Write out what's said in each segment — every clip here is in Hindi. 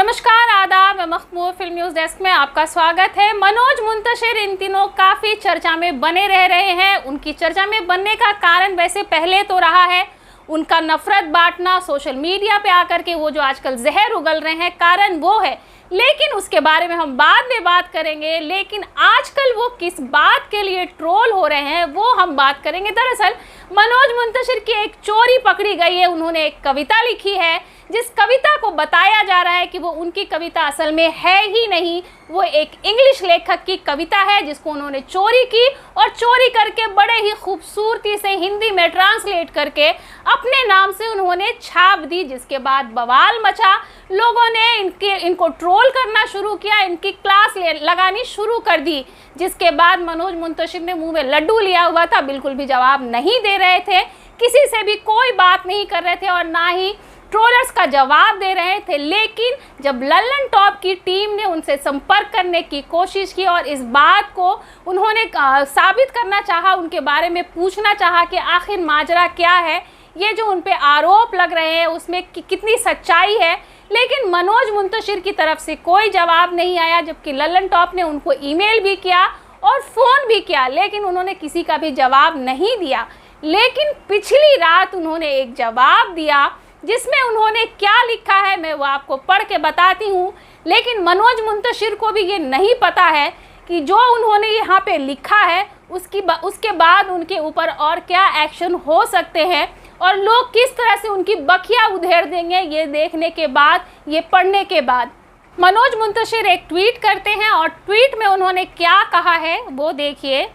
नमस्कार, आदाब। मैं मखमूर फिल्म न्यूज़ डेस्क में आपका स्वागत है। मनोज मुंतशिर इन दिनों काफ़ी चर्चा में बने रह रहे हैं। उनकी चर्चा में बनने का कारण वैसे पहले तो रहा है उनका नफरत बांटना, सोशल मीडिया पे आकर के वो जो आजकल जहर उगल रहे हैं, कारण वो है। लेकिन उसके बारे में हम बाद में बात करेंगे। लेकिन आजकल वो किस बात के लिए ट्रोल हो रहे हैं वो हम बात करेंगे। दरअसल मनोज मुंतशिर की एक चोरी पकड़ी गई है। उन्होंने एक कविता लिखी है जिस कविता को बताया जा रहा है कि वो उनकी कविता असल में है ही नहीं, वो एक इंग्लिश लेखक की कविता है जिसको उन्होंने चोरी की और चोरी करके बड़े ही खूबसूरती से हिंदी में ट्रांसलेट करके अपने नाम से उन्होंने छाप दी, जिसके बाद बवाल मचा। लोगों ने इनको ट्रोल करना शुरू किया, इनकी क्लास लगानी शुरू कर दी, जिसके बाद मनोज मुंतशिर ने मुंह में लड्डू लिया हुआ था, बिल्कुल भी जवाब नहीं दे रहे थे, किसी से भी कोई बात नहीं कर रहे थे और ना ही ट्रोलर्स का जवाब दे रहे थे। लेकिन जब लल्लन टॉप की टीम ने उनसे संपर्क करने की कोशिश की और इस बात को उन्होंने साबित करना चाहा, उनके बारे में पूछना चाहा कि आखिर माजरा क्या है, ये जो उन पे आरोप लग रहे हैं उसमें कितनी सच्चाई है, लेकिन मनोज मुंतशिर की तरफ से कोई जवाब नहीं आया। जबकि लल्लन टॉप ने उनको ईमेल भी किया और फ़ोन भी किया, लेकिन उन्होंने किसी का भी जवाब नहीं दिया। लेकिन पिछली रात उन्होंने एक जवाब दिया जिसमें उन्होंने क्या लिखा है मैं वो आपको पढ़ के बताती हूँ। लेकिन मनोज मुंतशिर को भी ये नहीं पता है कि जो उन्होंने यहाँ पे लिखा है उसके बाद उनके ऊपर और क्या एक्शन हो सकते हैं और लोग किस तरह से उनकी बखिया उधेड़ देंगे ये देखने के बाद, ये पढ़ने के बाद। मनोज मुंतशिर एक ट्वीट करते हैं और ट्वीट में उन्होंने क्या कहा है वो देखिए।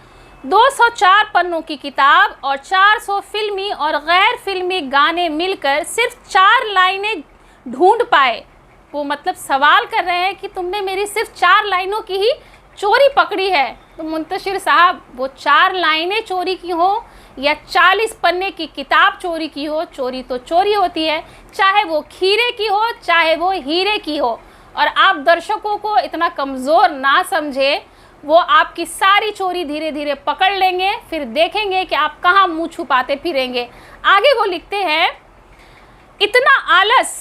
204 पन्नों की किताब और 400 फिल्मी और गैर फिल्मी गाने मिलकर सिर्फ 4 लाइनें ढूंढ पाए। वो मतलब सवाल कर रहे हैं कि तुमने मेरी सिर्फ 4 लाइनों की ही चोरी पकड़ी है। तो मुंतशिर साहब, वो 4 लाइनें चोरी की हो या 40 पन्ने की किताब चोरी की हो, चोरी तो चोरी होती है, चाहे वो खीरे की हो चाहे वो हीरे की हो। और आप दर्शकों को इतना कमज़ोर ना समझे, वो आपकी सारी चोरी धीरे धीरे पकड़ लेंगे, फिर देखेंगे कि आप कहाँ मुंह छुपाते फिरेंगे। आगे वो लिखते हैं, इतना आलस,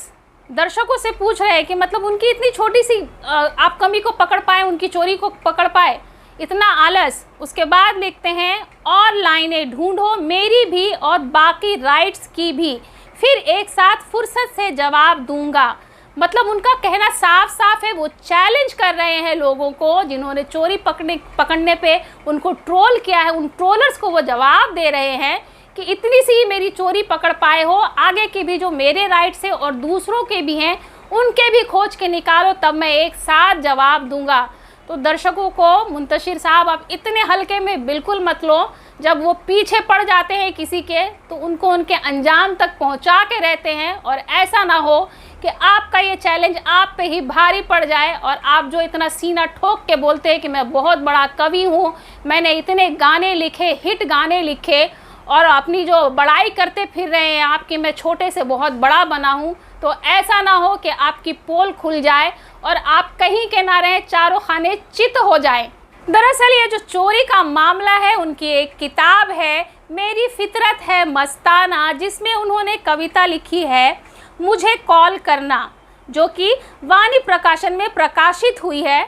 दर्शकों से पूछ रहे हैं कि मतलब उनकी इतनी छोटी सी आप कमी को पकड़ पाए, उनकी चोरी को पकड़ पाए, इतना आलस। उसके बाद लिखते हैं, और लाइनें ढूंढो मेरी भी और बाकी राइट्स की भी, फिर एक साथ फुर्सत से जवाब दूंगा। मतलब उनका कहना साफ साफ है, वो चैलेंज कर रहे हैं लोगों को जिन्होंने चोरी पकड़ने पे उनको ट्रोल किया है। उन ट्रोलर्स को वो जवाब दे रहे हैं कि इतनी सी मेरी चोरी पकड़ पाए हो, आगे की भी जो मेरे राइट्स हैं और दूसरों के भी हैं उनके भी खोज के निकालो, तब मैं एक साथ जवाब दूंगा। तो दर्शकों को मुंतशिर साहब आप इतने हल्के में बिल्कुल मत लो। जब वो पीछे पड़ जाते हैं किसी के तो उनको उनके अंजाम तक पहुंचा के रहते हैं, और ऐसा ना हो कि आपका ये चैलेंज आप पे ही भारी पड़ जाए और आप जो इतना सीना ठोक के बोलते हैं कि मैं बहुत बड़ा कवि हूँ, मैंने इतने गाने लिखे, हिट गाने लिखे, और अपनी जो बड़ाई करते फिर रहे हैं आपकी मैं छोटे से बहुत बड़ा बना हूँ, तो ऐसा ना हो कि आपकी पोल खुल जाए और आप कहीं के ना रहें, चारों खाने चित हो जाएं। दरअसल ये जो चोरी का मामला है, उनकी एक किताब है मेरी फितरत है मस्ताना, जिसमें उन्होंने कविता लिखी है मुझे कॉल करना, जो कि वाणी प्रकाशन में प्रकाशित हुई है।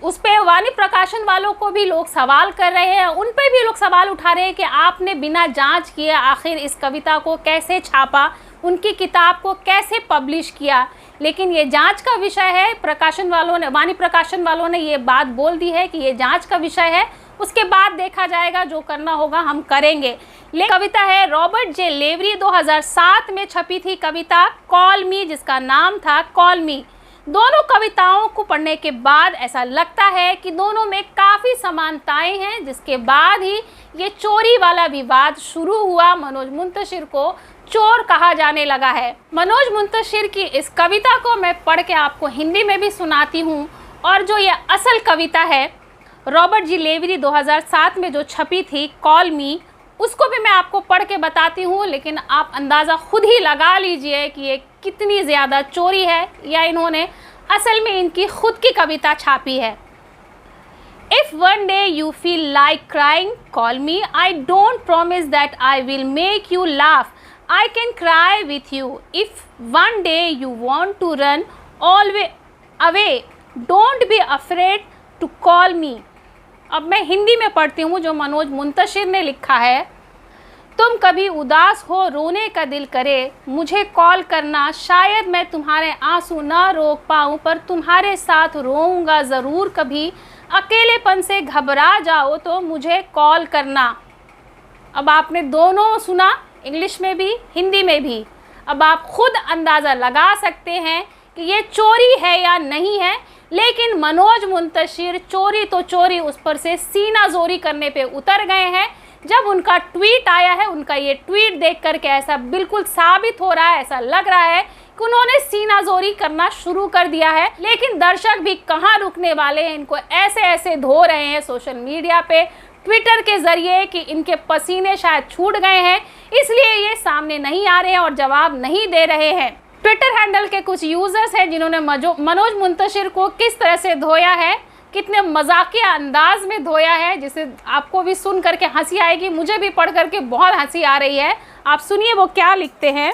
उस पर वाणी प्रकाशन वालों को भी लोग सवाल कर रहे हैं, उन पर भी लोग सवाल उठा रहे हैं कि आपने बिना जांच किए आखिर इस कविता को कैसे छापा, उनकी किताब को कैसे पब्लिश किया। लेकिन ये जांच का विषय है। प्रकाशन वालों ने, वाणी प्रकाशन वालों ने ये बात बोल दी है कि ये जांच का विषय है, उसके बाद देखा जाएगा, जो करना होगा हम करेंगे। ले कविता है रॉबर्ट जे लेवरी, 2007 में छपी थी कविता कॉल मी, जिसका नाम था कॉल मी। दोनों कविताओं को पढ़ने के बाद ऐसा लगता है कि दोनों में काफ़ी समानताएं हैं, जिसके बाद ही ये चोरी वाला विवाद शुरू हुआ। मनोज मुंतशिर को चोर कहा जाने लगा है। मनोज मुंतशिर की इस कविता को मैं पढ़ के आपको हिंदी में भी सुनाती हूँ, और जो ये असल कविता है रॉबर्ट जी लेवरी 2007 में जो छपी थी कॉल मी, उसको भी मैं आपको पढ़ के बताती हूँ। लेकिन आप अंदाज़ा खुद ही लगा लीजिए कि ये कितनी ज़्यादा चोरी है या इन्होंने असल में इनकी खुद की कविता छापी है। If one day you feel like crying, call me. I don't promise that I will make you laugh. I can cry with you. If one day you want to run, always away, don't be afraid to call me. अब मैं हिंदी में पढ़ती हूँ जो मनोज मुंतशिर ने लिखा है। तुम कभी उदास हो, रोने का दिल करे, मुझे कॉल करना, शायद मैं तुम्हारे आंसू ना रोक पाऊँ, पर तुम्हारे साथ रोऊंगा ज़रूर कभी। अकेलेपन से घबरा जाओ तो मुझे कॉल करना। अब आपने दोनों सुना, इंग्लिश में भी हिंदी में भी। अब आप खुद अंदाज़ा लगा सकते हैं कि ये चोरी है या नहीं है, लेकिन मनोज मुंतशिर चोरी तो चोरी, उस पर से सीना जोरी करने पे उतर गए हैं। जब उनका ट्वीट आया है, उनका ये ट्वीट देख करके ऐसा बिल्कुल साबित हो रहा है, ऐसा लग रहा है कि उन्होंने सीना जोरी करना शुरू कर दिया है। लेकिन दर्शक भी कहाँ रुकने वाले हैं, इनको ऐसे ऐसे धो रहे हैं सोशल मीडिया पे, ट्विटर के ज़रिए कि इनके पसीने शायद छूट गए हैं, इसलिए ये सामने नहीं आ रहे हैं और जवाब नहीं दे रहे हैं। ट्विटर हैंडल के कुछ यूज़र्स हैं जिन्होंने मनोज मुंतशिर को किस तरह से धोया है, कितने मजाकिया अंदाज में धोया है, जिसे आपको भी सुन करके हंसी आएगी, मुझे भी पढ़ करके बहुत हंसी आ रही है। आप सुनिए वो क्या लिखते हैं।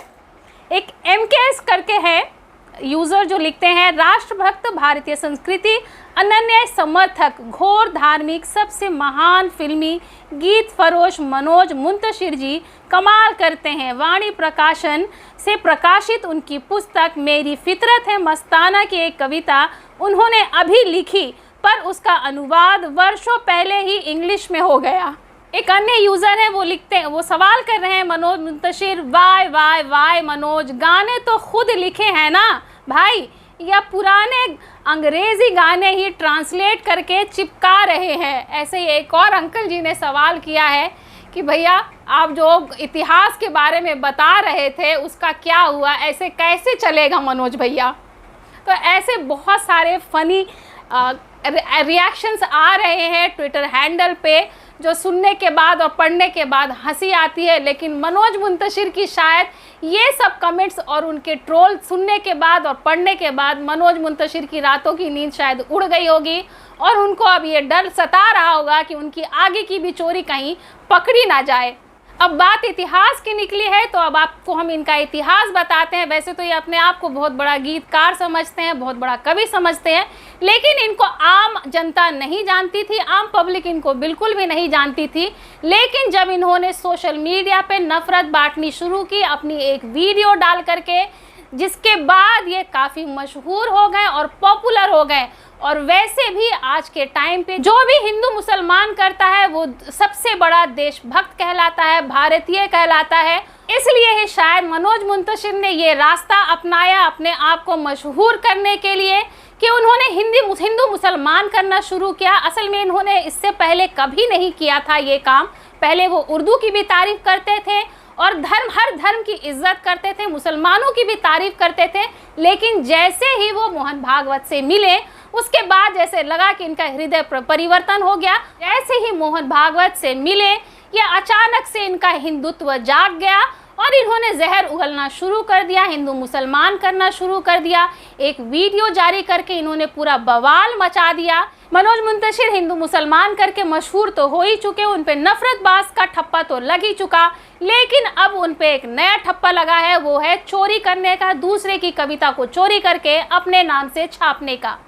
एक MKS करके है यूज़र जो लिखते हैं, राष्ट्रभक्त, भारतीय संस्कृति, अनन्य समर्थक, घोर धार्मिक, सबसे महान फिल्मी गीत फरोश मनोज मुंतशिर जी कमाल करते हैं। वाणी प्रकाशन से प्रकाशित उनकी पुस्तक मेरी फितरत है मस्ताना की एक कविता उन्होंने अभी लिखी, पर उसका अनुवाद वर्षों पहले ही इंग्लिश में हो गया। एक अन्य यूज़र है, वो लिखते हैं, वो सवाल कर रहे हैं मनोज मुंतशिर, वाय वाय वाय मनोज, गाने तो खुद लिखे हैं ना भाई, या पुराने अंग्रेज़ी गाने ही ट्रांसलेट करके चिपका रहे हैं। ऐसे ही एक और अंकल जी ने सवाल किया है कि भैया आप जो इतिहास के बारे में बता रहे थे उसका क्या हुआ, ऐसे कैसे चलेगा मनोज भैया। तो ऐसे बहुत सारे फ़नी रिएक्शंस आ रहे हैं ट्विटर हैंडल पे, जो सुनने के बाद और पढ़ने के बाद हंसी आती है। लेकिन मनोज मुंतशिर की शायद ये सब कमेंट्स और उनके ट्रोल सुनने के बाद और पढ़ने के बाद मनोज मुंतशिर की रातों की नींद शायद उड़ गई होगी और उनको अब ये डर सता रहा होगा कि उनकी आगे की भी चोरी कहीं पकड़ी ना जाए। अब बात इतिहास की निकली है तो अब आपको हम इनका इतिहास बताते हैं। वैसे तो ये अपने आप को बहुत बड़ा गीतकार समझते हैं, बहुत बड़ा कवि समझते हैं, लेकिन इनको आम जनता नहीं जानती थी, आम पब्लिक इनको बिल्कुल भी नहीं जानती थी। लेकिन जब इन्होंने सोशल मीडिया पे नफ़रत बांटनी शुरू की अपनी एक वीडियो डाल करके, जिसके बाद ये काफ़ी मशहूर हो गए और पॉपुलर हो गए। और वैसे भी आज के टाइम पे जो भी हिंदू मुसलमान करता है वो सबसे बड़ा देशभक्त कहलाता है, भारतीय कहलाता है। इसलिए ही शायद मनोज मुंतशिर ने ये रास्ता अपनाया अपने आप को मशहूर करने के लिए कि उन्होंने हिंदू मुसलमान करना शुरू किया। असल में इन्होंने इससे पहले कभी नहीं किया था ये काम। पहले वो उर्दू की भी तारीफ़ करते थे और हर धर्म की इज्जत करते थे, मुसलमानों की भी तारीफ़ करते थे। लेकिन जैसे ही वो मोहन भागवत से मिले उसके बाद जैसे लगा कि इनका हृदय परिवर्तन हो गया। जैसे ही मोहन भागवत से मिले ये अचानक से इनका हिंदुत्व जाग गया और इन्होंने जहर उगलना शुरू कर दिया, हिंदू मुसलमान करना शुरू कर दिया। एक वीडियो जारी करके इन्होंने पूरा बवाल मचा दिया। मनोज मुंतशिर हिंदू मुसलमान करके मशहूर तो हो ही चुके, उन पे नफरतबाज का ठप्पा तो लग ही चुका, लेकिन अब उन पे एक नया ठप्पा लगा है, वो है चोरी करने का, दूसरे की कविता को चोरी करके अपने नाम से छापने का।